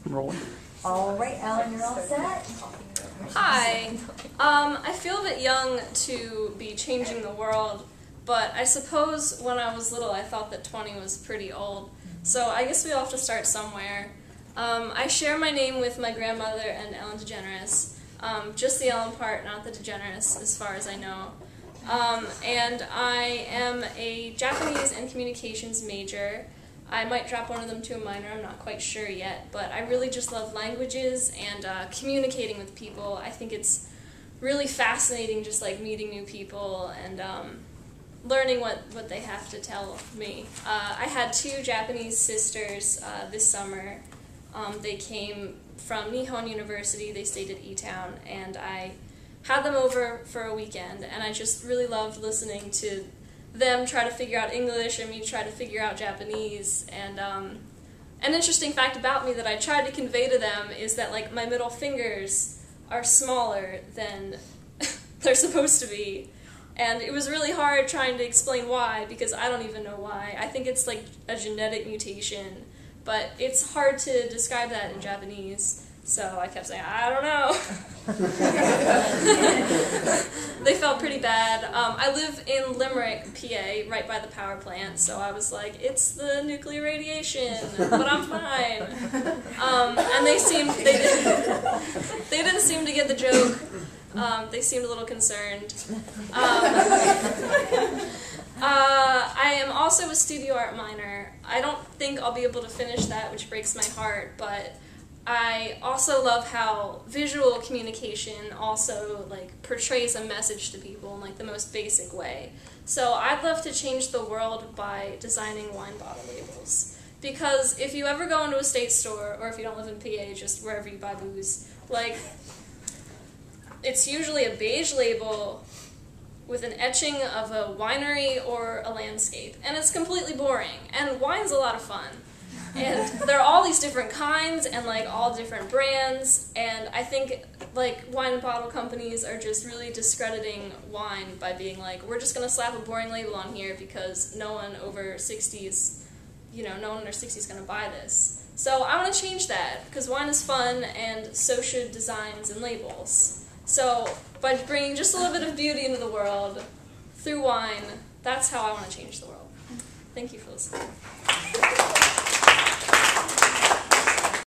Rolling. All right, Ellen, you're all set? Hi. I feel a bit young to be changing the world, but I suppose when I was little I thought that 20 was pretty old. So I guess we all have to start somewhere. I share my name with my grandmother and Ellen DeGeneres. Just the Ellen part, not the DeGeneres, as far as I know. And I am a Japanese and communications major. I might drop one of them to a minor, I'm not quite sure yet, but I really just love languages and communicating with people. I think it's really fascinating just like meeting new people and learning what they have to tell me. I had two Japanese sisters this summer. They came from Nihon University, they stayed at E-Town, and I had them over for a weekend, and I just really loved listening to them try to figure out English and me try to figure out Japanese. And an interesting fact about me that I tried to convey to them is that like my middle fingers are smaller than they're supposed to be. And it was really hard trying to explain why, because I don't even know why. I think it's like a genetic mutation, but it's hard to describe that in Japanese. So I kept saying, I don't know. They felt pretty bad. I live in Limerick, PA, right by the power plant, so I was like, it's the nuclear radiation, but I'm fine. And they didn't seem to get the joke. They seemed a little concerned. I am also a studio art minor. I don't think I'll be able to finish that, which breaks my heart, but I also love how visual communication also like portrays a message to people in like the most basic way. So I'd love to change the world by designing wine bottle labels. Because if you ever go into a state store, or if you don't live in PA, just wherever you buy booze, like it's usually a beige label with an etching of a winery or a landscape. And it's completely boring. And wine's a lot of fun. And there are all these different kinds and like all different brands, and I think like wine and bottle companies are just really discrediting wine by being like, we're just going to slap a boring label on here because no one over 60's, no one under 60 is going to buy this. So I want to change that because wine is fun and so should designs and labels. So by bringing just a little bit of beauty into the world through wine, that's how I want to change the world. Thank you for listening.